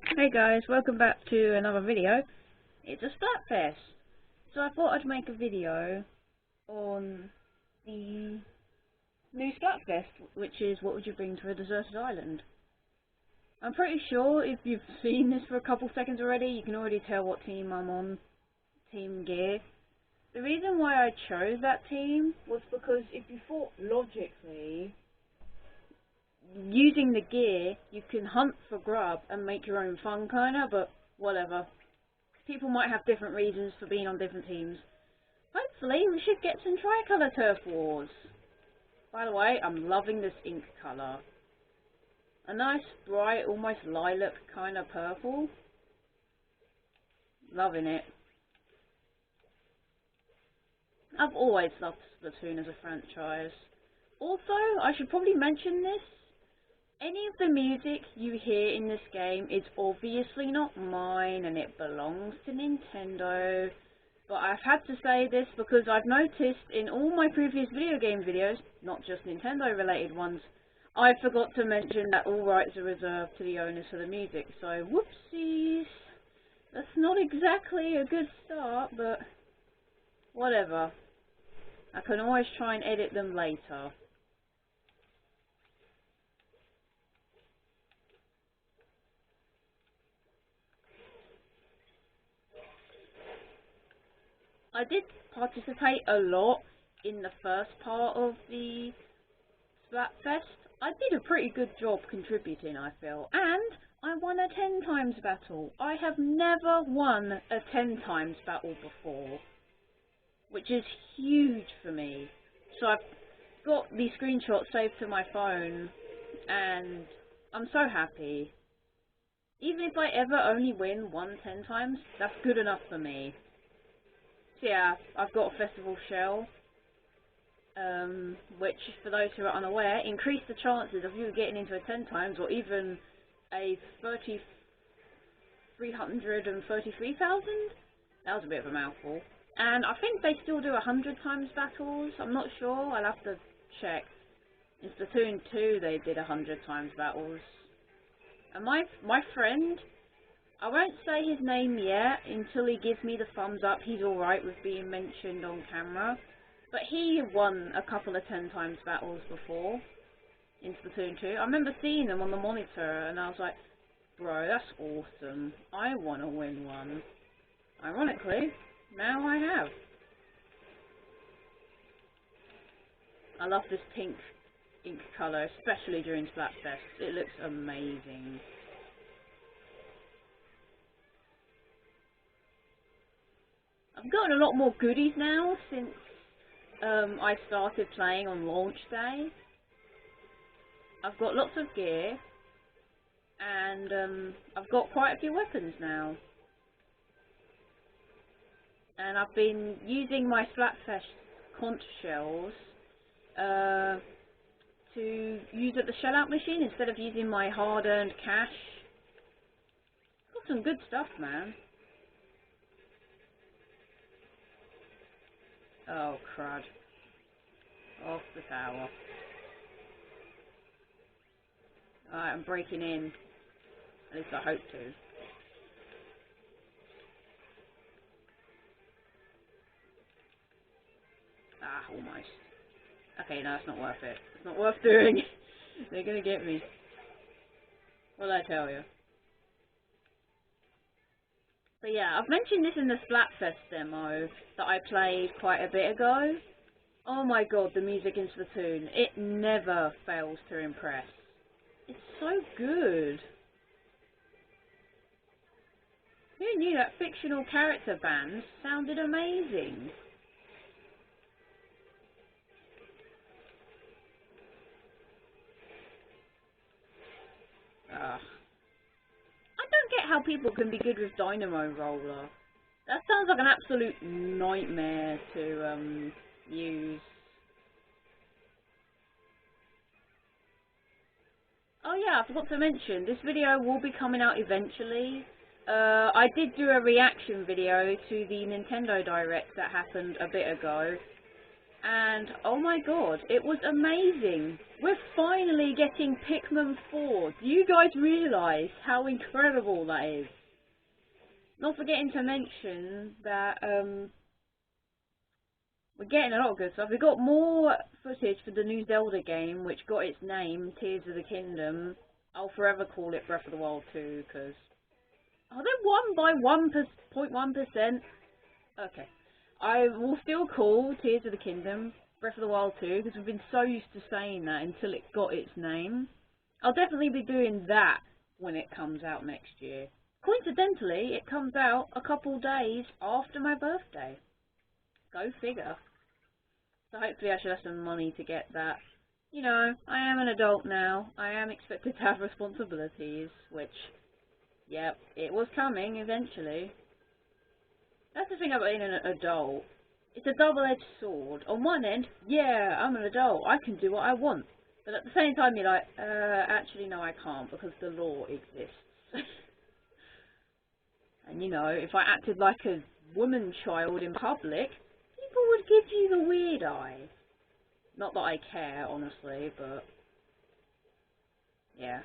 Hey guys, welcome back to another video. It's a Splatfest. So I thought I'd make a video on the new Splatfest, which is what would you bring to a deserted island. I'm pretty sure if you've seen this for a couple seconds already, you can already tell what team I'm on, Team Gear. The reason why I chose that team was because if you thought logically, using the gear, you can hunt for grub and make your own fun kinda, but whatever. People might have different reasons for being on different teams. Hopefully we should get some tricolour turf wars. By the way, I'm loving this ink colour. A nice bright, almost lilac kind of purple. Loving it. I've always loved Splatoon as a franchise. Also, I should probably mention this. Any of the music you hear in this game is obviously not mine and it belongs to Nintendo, but I've had to say this because I've noticed in all my previous video game videos, not just Nintendo related ones, I forgot to mention that all rights are reserved to the owners for the music, so whoopsies. That's not exactly a good start, but whatever. I can always try and edit them later. I did participate a lot in the first part of the Splatfest. I did a pretty good job contributing, I feel, and I won a 10 times battle. I have never won a 10 times battle before, which is huge for me. So I've got the screenshot saved to my phone, and I'm so happy. Even if I ever only win 10 times, that's good enough for me. So yeah, I've got a festival shell, which, for those who are unaware, increase the chances of you getting into a 10 times or even a 333,000? That was a bit of a mouthful. And I think they still do 100 times battles, I'm not sure, I'll have to check. In Splatoon 2 they did 100 times battles. And my friend, I won't say his name yet until he gives me the thumbs up he's alright with being mentioned on camera. But he won a couple of 10 times battles before in Splatoon 2. I remember seeing them on the monitor and I was like, bro, that's awesome. I want to win one. Ironically, now I have. I love this pink ink colour, especially during Splatfest. It looks amazing. I've gotten a lot more goodies now since I started playing on launch day. I've got lots of gear and I've got quite a few weapons now. And I've been using my Splatfest conch shells to use at the shell out machine instead of using my hard earned cash. Got some good stuff, man. Oh, crud. Off the tower. Alright, I'm breaking in. At least I hope to. Ah, almost. Okay, no, it's not worth it. It's not worth doing. They're gonna get me. What'd I tell you? But yeah, I've mentioned this in the Splatfest demo that I played quite a bit ago. Oh my god, the music in Splatoon. It never fails to impress. It's so good. Who knew that fictional character bands sounded amazing? Ugh. I don't get how people can be good with Dynamo Roller. That sounds like an absolute nightmare to use. Oh yeah, I forgot to mention, this video will be coming out eventually. I did do a reaction video to the Nintendo Direct that happened a bit ago. And oh my god, it was amazing. We're finally getting Pikmin 4. Do you guys realise how incredible that is? Not forgetting to mention that we're getting a lot of good stuff. We got more footage for the new Zelda game, which got its name, Tears of the Kingdom. I'll forever call it Breath of the Wild 2, because... Are they 1 by 1.1%? Okay. I will still call Tears of the Kingdom Breath of the Wild 2, because we've been so used to saying that until it got its name. I'll definitely be doing that when it comes out next year. Coincidentally, it comes out a couple days after my birthday. Go figure. So hopefully I should have some money to get that. You know, I am an adult now. I am expected to have responsibilities, which, yep, it was coming eventually. That's the thing about being an adult. It's a double-edged sword. On one end, yeah, I'm an adult. I can do what I want. But at the same time, you're like, actually, no, I can't, because the law exists. And, you know, if I acted like a woman child in public, people would give you the weird eye. Not that I care, honestly, but... yeah.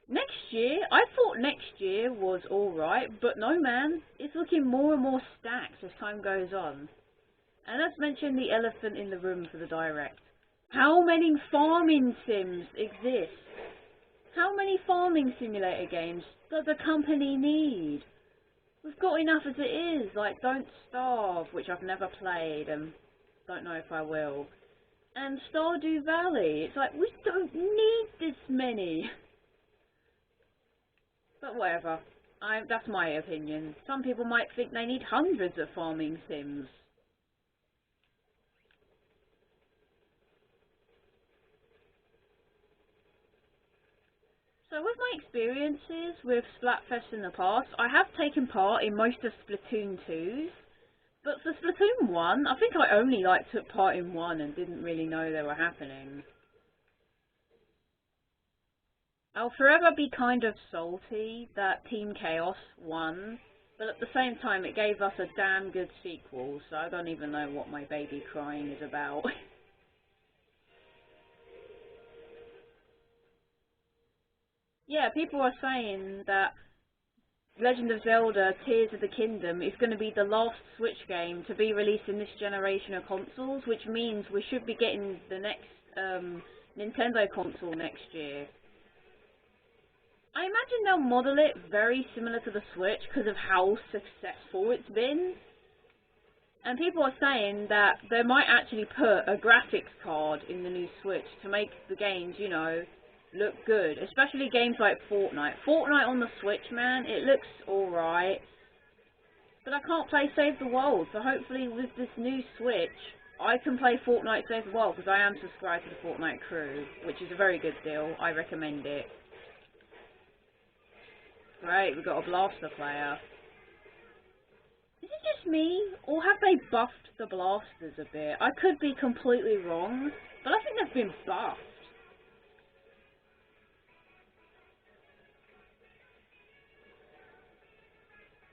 Next year, I thought next year was alright, but no man, it's looking more and more stacked as time goes on. And let's mention the elephant in the room for the Direct. How many farming sims exist? How many farming simulator games does a company need? We've got enough as it is, like Don't Starve, which I've never played and don't know if I will. And Stardew Valley, it's like, we don't need this many. But whatever, that's my opinion. Some people might think they need hundreds of farming sims. So with my experiences with Splatfest in the past, I have taken part in most of Splatoon 2's, but for Splatoon 1, I think I only took part in one and didn't really know they were happening. I'll forever be kind of salty that Team Chaos won, but at the same time it gave us a damn good sequel, so I don't even know what my baby crying is about. Yeah, people are saying that Legend of Zelda Tears of the Kingdom is going to be the last Switch game to be released in this generation of consoles, which means we should be getting the next Nintendo console next year. I imagine they'll model it very similar to the Switch because of how successful it's been. And people are saying that they might actually put a graphics card in the new Switch to make the games, you know, look good, especially games like Fortnite. Fortnite on the Switch, man, it looks alright, but I can't play Save the World, so hopefully with this new Switch, I can play Fortnite Save the World, because I am subscribed to the Fortnite crew, which is a very good deal. I recommend it. Great, we've got a blaster player. Is it just me, or have they buffed the blasters a bit? I could be completely wrong, but I think they've been buffed.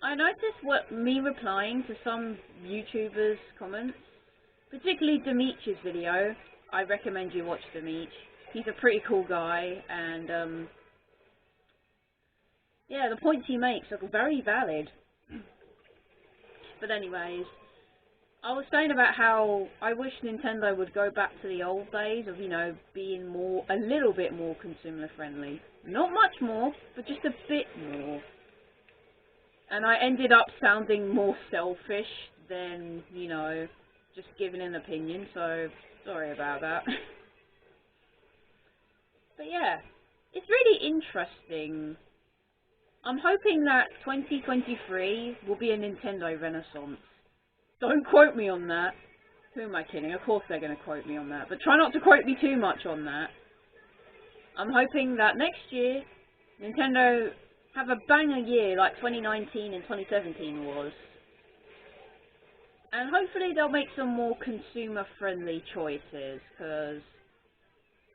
I noticed me replying to some YouTubers' comments, particularly Demich's video. I recommend you watch Demich. He's a pretty cool guy, and yeah, the points he makes are very valid. But anyways, I was saying about how I wish Nintendo would go back to the old days of, you know, being a little bit more consumer friendly. Not much more, but just a bit more. And I ended up sounding more selfish than, you know, just giving an opinion, so sorry about that. But yeah, it's really interesting. I'm hoping that 2023 will be a Nintendo renaissance. Don't quote me on that. Who am I kidding? Of course they're going to quote me on that, but try not to quote me too much on that. I'm hoping that next year, Nintendo have a banger year like 2019 and 2017 was. And hopefully they'll make some more consumer-friendly choices, because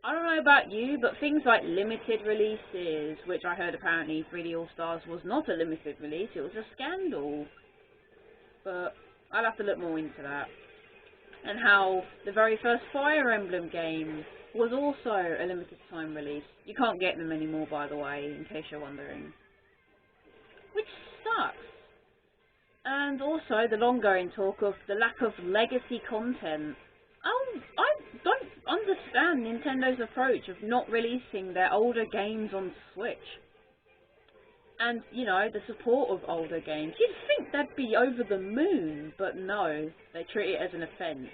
I don't know about you, but things like limited releases, which I heard apparently 3D All-Stars was not a limited release, it was a scandal. But I'll have to look more into that. And how the very first Fire Emblem game was also a limited time release. You can't get them anymore, by the way, in case you're wondering. Which sucks. And also the long-going talk of the lack of legacy content. I don't understand Nintendo's approach of not releasing their older games on Switch. And, you know, the support of older games. You'd think they'd be over the moon, but no, they treat it as an offence.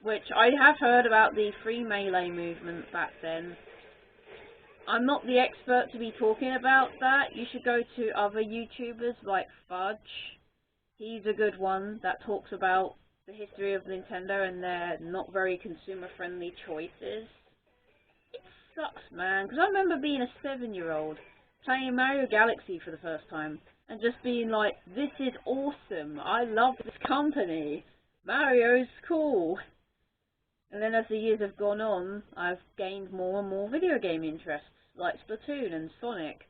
Which I have heard about the free Melee movement back then. I'm not the expert to be talking about that. You should go to other YouTubers like Fudge. He's a good one that talks about the history of Nintendo and their not very consumer friendly choices. It sucks, man, because I remember being a 7-year-old playing Mario Galaxy for the first time and just being like, this is awesome, I love this company, Mario's cool. And then as the years have gone on, I've gained more and more video game interests, like Splatoon and Sonic.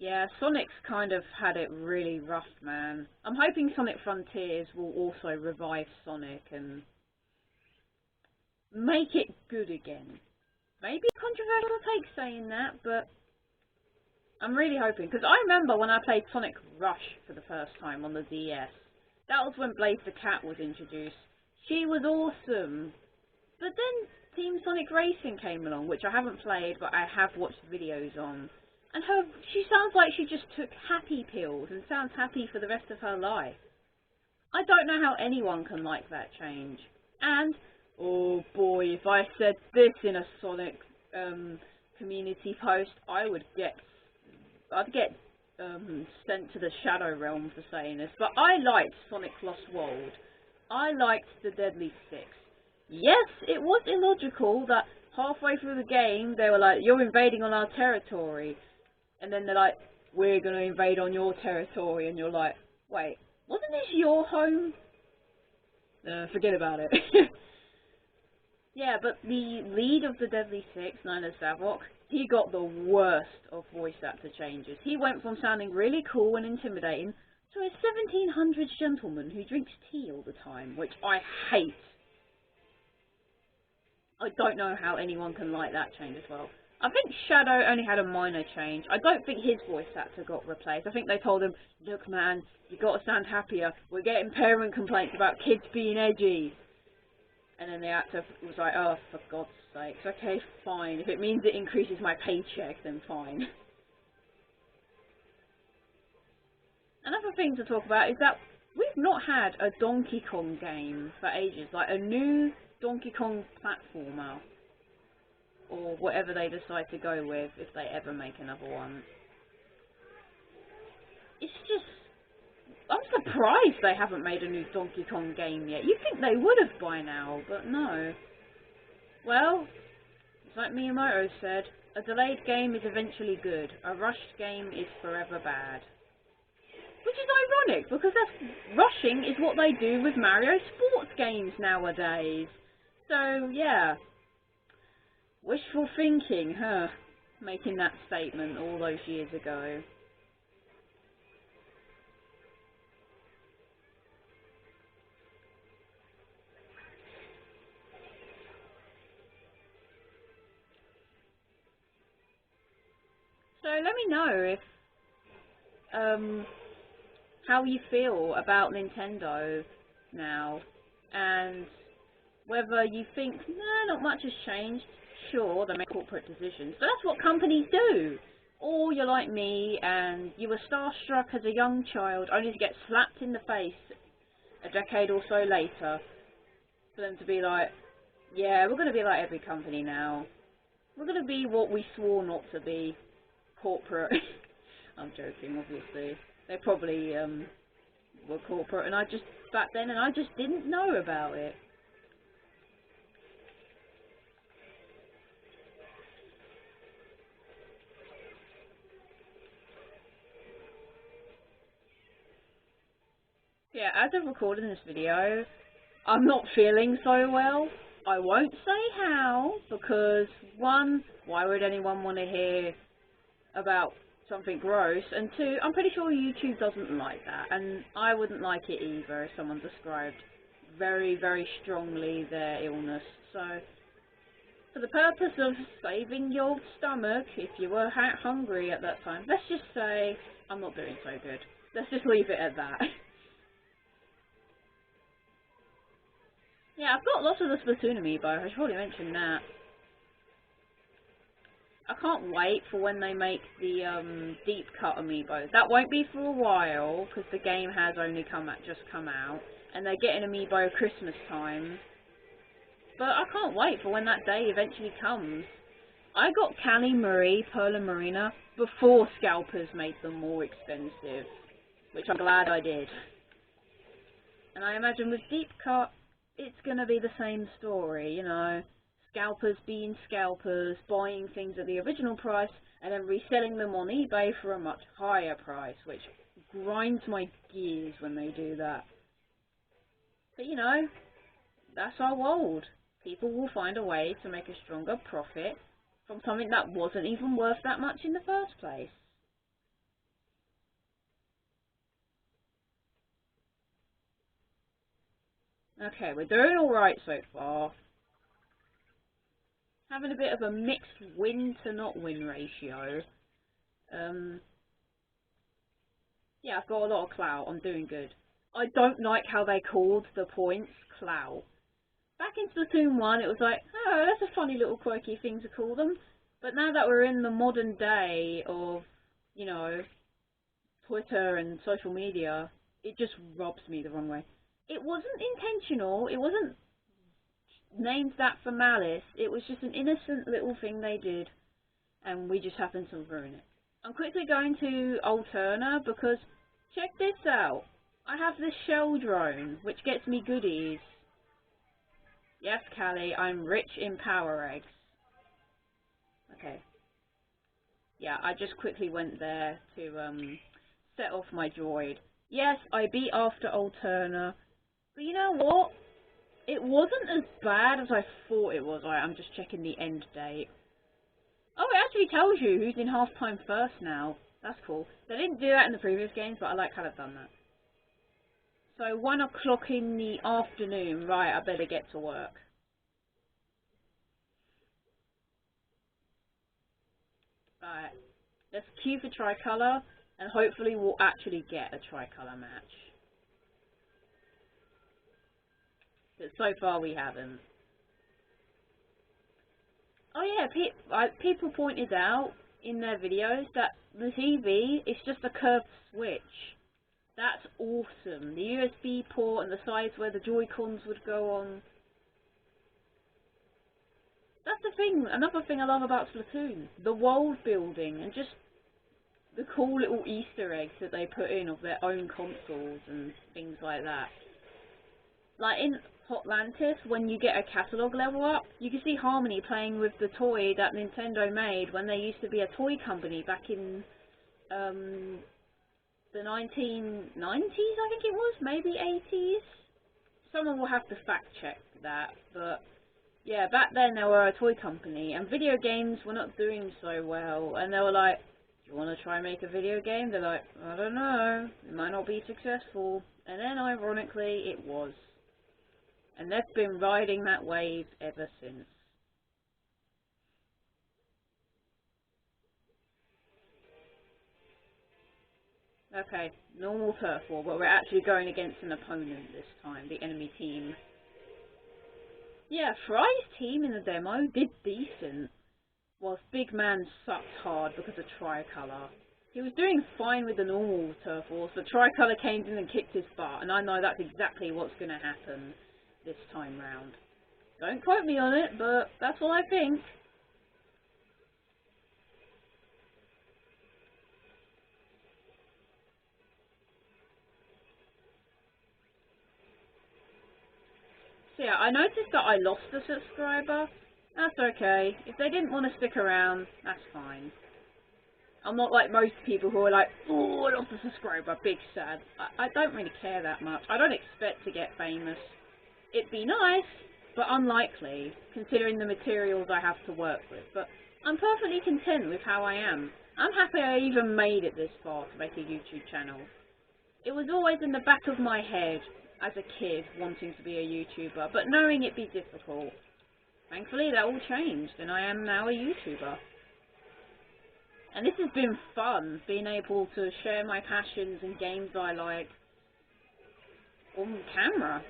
Yeah, Sonic's kind of had it really rough, man. I'm hoping Sonic Frontiers will also revive Sonic and make it good again. Maybe a controversial take saying that, but I'm really hoping. Because I remember when I played Sonic Rush for the first time on the DS. That was when Blaze the Cat was introduced. She was awesome. But then Team Sonic Racing came along, which I haven't played, but I have watched videos on. And she sounds like she just took happy pills and sounds happy for the rest of her life. I don't know how anyone can like that change. And, oh boy, if I said this in a Sonic community post, I'd get sent to the Shadow Realm for saying this. But I liked Sonic Lost World. I liked the Deadly Six. Yes, it was illogical that halfway through the game they were like, you're invading on our territory. And then they're like, we're going to invade on your territory. And you're like, wait, wasn't this your home? Forget about it. Yeah, but the lead of the Deadly Six, known as Zavok, he got the worst of voice actor changes. He went from sounding really cool and intimidating to a 1700s gentleman who drinks tea all the time, which I hate. I don't know how anyone can like that change as well. I think Shadow only had a minor change. I don't think his voice actor got replaced. I think they told him, look man, you got to sound happier. We're getting parent complaints about kids being edgy. And then the actor was like, oh, for God's sake. Okay, fine. If it means it increases my paycheck, then fine. Another thing to talk about is that we've not had a Donkey Kong game for ages. Like a new Donkey Kong platformer. Or whatever they decide to go with, if they ever make another one. It's just... I'm surprised they haven't made a new Donkey Kong game yet. You'd think they would have by now, but no. Well, it's like Miyamoto said, a delayed game is eventually good. A rushed game is forever bad. Which is ironic, because rushing is what they do with Mario sports games nowadays. So, yeah. Wishful thinking, huh? Making that statement all those years ago. So let me know if how you feel about Nintendo now, and whether you think, no, not much has changed. Sure, they make corporate decisions, but that's what companies do. Or you're like me, and you were starstruck as a young child, only to get slapped in the face a decade or so later, for them to be like, yeah, we're going to be like every company now. We're going to be what we swore not to be, corporate. I'm joking, obviously. They probably were corporate, and I just didn't know about it. Yeah, as of recording this video, I'm not feeling so well. I won't say how, because one, why would anyone want to hear about something gross, and two, I'm pretty sure YouTube doesn't like that, and I wouldn't like it either if someone described very, very strongly their illness. So, for the purpose of saving your stomach, if you were hungry at that time, let's just say I'm not doing so good. Let's just leave it at that. Yeah, I've got lots of the Splatoon amiibo, I should probably mention that. I can't wait for when they make the deep cut amiibo. That won't be for a while, because the game has only just come out, and they're getting amiibo Christmas time. But I can't wait for when that day eventually comes. I got Callie Marie, Pearl and Marina, before scalpers made them more expensive, which I'm glad I did. And I imagine with deep cut, it's gonna be the same story, you know. Scalpers being scalpers, buying things at the original price, and then reselling them on eBay for a much higher price, which grinds my gears when they do that. But you know, that's our world. People will find a way to make a stronger profit from something that wasn't even worth that much in the first place. Okay, we're doing alright so far. Having a bit of a mixed win to not win ratio. Yeah, I've got a lot of clout. I'm doing good. I don't like how they called the points clout. Back in Splatoon 1, it was like, oh, that's a funny little quirky thing to call them. But now that we're in the modern day of, you know, Twitter and social media, it just rubs me the wrong way. It wasn't intentional. It wasn't named that for malice. It was just an innocent little thing they did, and we just happened to ruin it. I'm quickly going to Alterna because check this out. I have this shell drone which gets me goodies. Yes, Callie, I'm rich in power eggs. Okay. Yeah, I just quickly went there to set off my droid. Yes, I beat after Alterna, but you know what? It wasn't as bad as I thought it was. I'm just checking the end date. Oh, it actually tells you who's in half-time first now. That's cool. They didn't do that in the previous games, but I like how they've done that. So 1 o'clock in the afternoon. Right, I better get to work. Right, let's queue for tricolour, and hopefully we'll actually get a tricolour match. But so far we haven't. Oh yeah, people pointed out in their videos that the TV is just a curved switch. That's awesome. The USB port and the sides where the Joy-Cons would go on. That's the thing, another thing I love about Splatoon. The world building and just the cool little Easter eggs that they put in of their own consoles and things like that. Like in Hotlantis, when you get a catalogue level up, you can see Harmony playing with the toy that Nintendo made when they used to be a toy company back in the 1990s, I think it was, maybe 80s. Someone will have to fact check that, but yeah, back then they were a toy company and video games were not doing so well, and they were like, do you want to try and make a video game? They're like, I don't know, it might not be successful, and then ironically it was. And they've been riding that wave ever since. Okay, normal turf war, but we're actually going against an opponent this time, the enemy team. Yeah, Fry's team in the demo did decent, whilst Big Man sucked hard because of Tricolour. He was doing fine with the normal turf wars, but Tricolour came in and kicked his butt, and I know that's exactly what's going to happen this time round. Don't quote me on it, but that's what I think. So yeah, I noticed that I lost a subscriber. That's okay. If they didn't want to stick around, that's fine. I'm not like most people who are like, oh, I lost a subscriber, big sad. I don't really care that much. I don't expect to get famous. It'd be nice, but unlikely, considering the materials I have to work with. But I'm perfectly content with how I am. I'm happy I even made it this far to make a YouTube channel. It was always in the back of my head as a kid wanting to be a YouTuber, but knowing it'd be difficult. Thankfully that all changed and I am now a YouTuber. And this has been fun, being able to share my passions and games I like on camera.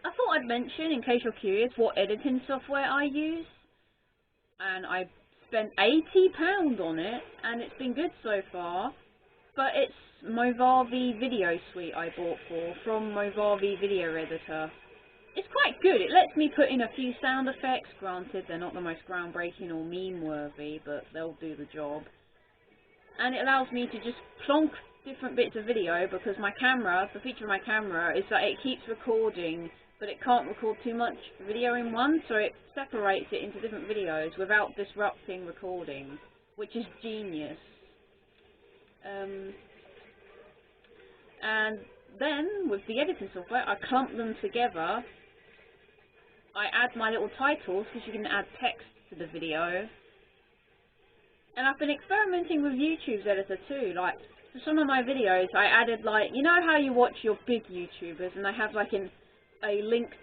I thought I'd mention, in case you're curious, what editing software I use. And I spent £80 on it, and it's been good so far. But it's Movavi Video Suite I bought from Movavi Video Editor. It's quite good. It lets me put in a few sound effects. Granted, they're not the most groundbreaking or meme-worthy, but they'll do the job. And it allows me to just plonk different bits of video, because my camera, the feature of my camera is that it keeps recording, but it can't record too much video in one, so it separates it into different videos without disrupting recording, which is genius. And then, with the editing software, I clump them together. I add my little titles, because you can add text to the video. And I've been experimenting with YouTube's editor too. Like, for some of my videos, I added, like, you know how you watch your big YouTubers and they have like a link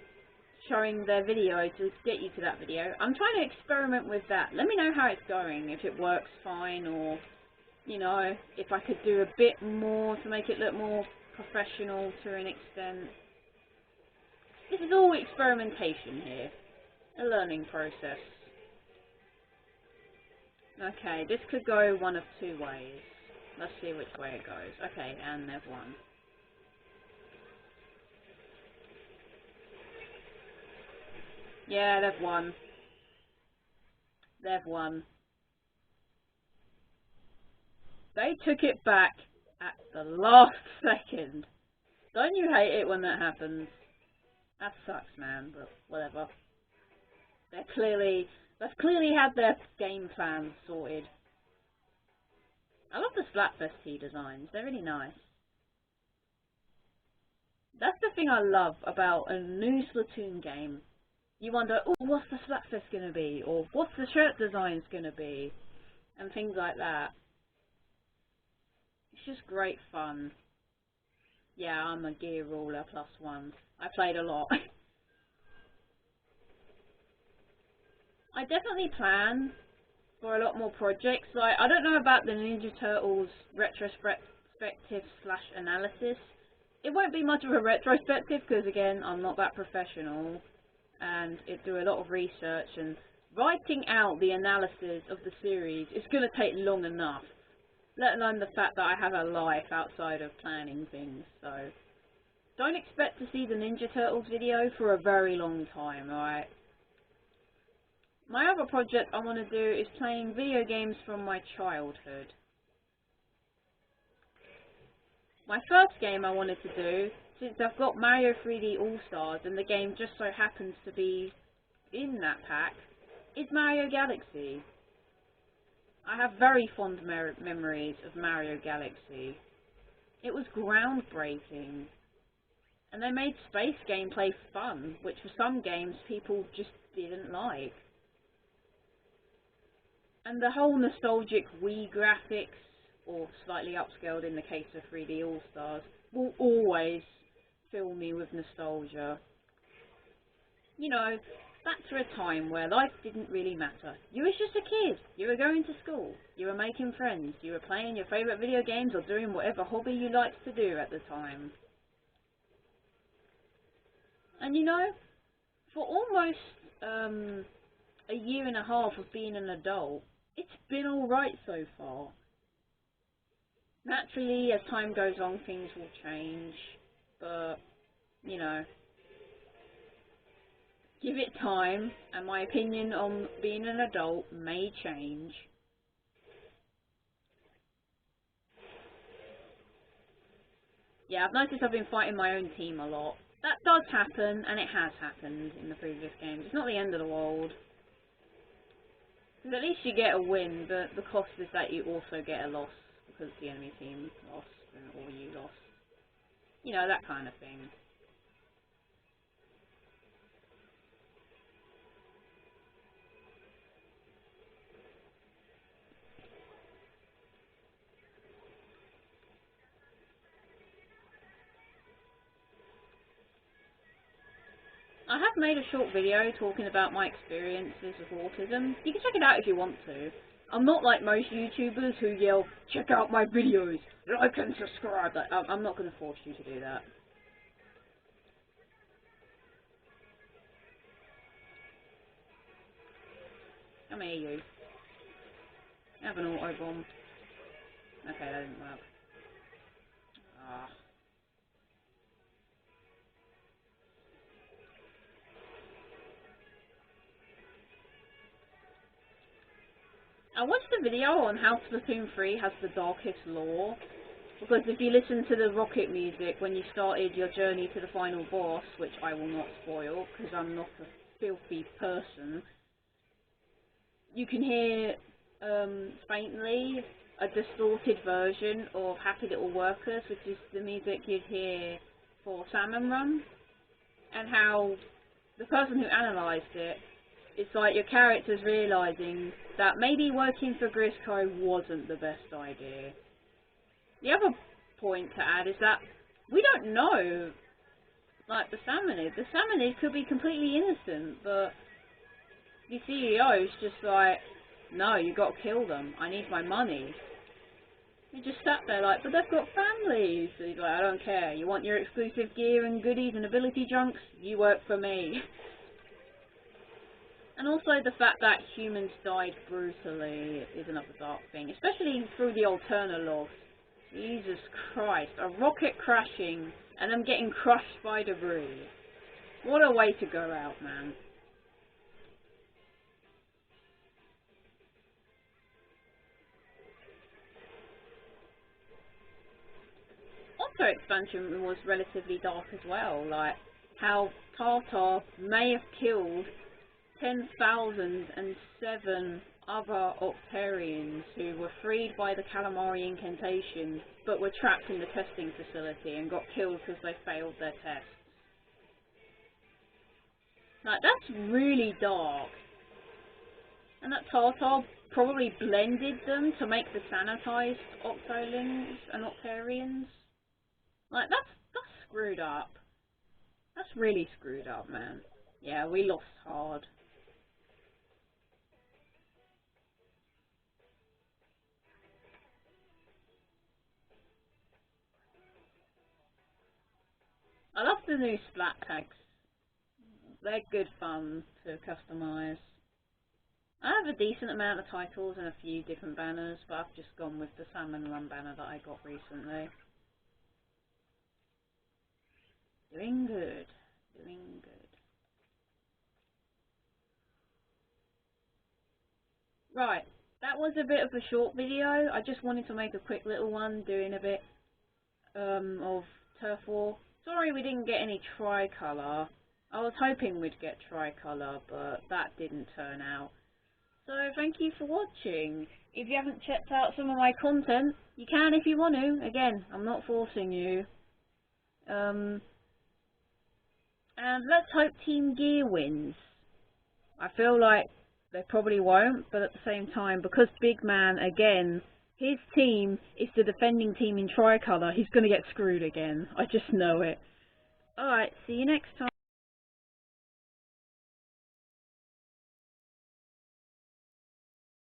showing their video to get you to that video? I'm trying to experiment with that. Let me know how it's going, if it works fine, or, you know, if I could do a bit more to make it look more professional to an extent. This is all experimentation here. A learning process. Okay, this could go one of two ways. Let's see which way it goes. Okay, and they've won. Yeah, they've won. They've won. They took it back at the last second. Don't you hate it when that happens? That sucks, man, but whatever. They've clearly had their game plan sorted. I love the Splatfest tea designs. They're really nice. That's the thing I love about a new Splatoon game. You wonder, oh, what's the Splatfest going to be? Or what's the shirt designs going to be? And things like that. It's just great fun. Yeah, I'm a gear ruler +1. I played a lot. I definitely plan for a lot more projects. Like, I don't know about the Ninja Turtles retrospective/analysis. It won't be much of a retrospective because, again, I'm not that professional, and it do a lot of research, and writing out the analysis of the series is going to take long enough, let alone the fact that I have a life outside of planning things. So don't expect to see the Ninja Turtles video for a very long time, alright? My other project I want to do is playing video games from my childhood. My first game I wanted to do, since I've got Mario 3D All-Stars and the game just so happens to be in that pack, is Mario Galaxy. I have very fond memories of Mario Galaxy. It was groundbreaking. And they made space gameplay fun, which for some games people just didn't like. And the whole nostalgic Wii graphics, or slightly upscaled in the case of 3D All-Stars, will always fill me with nostalgia. You know, back to a time where life didn't really matter. You was just a kid. You were going to school. You were making friends. You were playing your favourite video games or doing whatever hobby you liked to do at the time. And you know, for almost a year and a half of being an adult, it's been alright so far. Naturally, as time goes on, things will change, but, you know, give it time, and my opinion on being an adult may change. Yeah, I've noticed I've been fighting my own team a lot. That does happen, and it has happened in the previous games. It's not the end of the world. Because at least you get a win, but the cost is that you also get a loss because the enemy team lost or you lost. You know, that kind of thing. I have made a short video talking about my experiences with autism. You can check it out if you want to. I'm not like most YouTubers who yell, check out my videos, like and subscribe. Like, I'm not going to force you to do that. Come here, you. Have an auto bomb. Okay, that didn't work. Ah. I watched a video on how Splatoon 3 has the darkest lore, because if you listen to the rocket music when you started your journey to the final boss, which I will not spoil because I'm not a filthy person, you can hear faintly a distorted version of Happy Little Workers, which is the music you'd hear for Salmon Run, and how the person who analysed it, it's like your character's realising that maybe working for Grisco wasn't the best idea. The other point to add is that we don't know, like, the Salmonids could be completely innocent, but the CEO's just like, no, you got to kill them, I need my money. He just sat there like, but they've got families. So he's like, I don't care, you want your exclusive gear and goodies and ability drunks? You work for me. And also the fact that humans died brutally is another dark thing, especially through the Alterna logs. Jesus Christ, a rocket crashing and them getting crushed by debris. What a way to go out, man. Also, expansion was relatively dark as well, like how Tartar may have killed 10,007 other Octarians who were freed by the Calamari incantation but were trapped in the testing facility and got killed because they failed their tests. Like, that's really dark. And that Tartar probably blended them to make the sanitized Octolings and Octarians. Like, that's screwed up. That's really screwed up, man. Yeah, we lost hard. I love the new splat tags. They're good fun to customise. I have a decent amount of titles and a few different banners, but I've just gone with the Salmon Run banner that I got recently. Doing good. Doing good. Right, that was a bit of a short video. I just wanted to make a quick little one doing a bit of Turf War. Sorry we didn't get any tricolour. I was hoping we'd get tricolour, but that didn't turn out. So thank you for watching. If you haven't checked out some of my content, you can if you want to. Again, I'm not forcing you. And let's hope Team Gear wins. I feel like they probably won't, but at the same time, because Big Man, again, his team is the defending team in tricolour, he's going to get screwed again. I just know it. Alright, see you next time.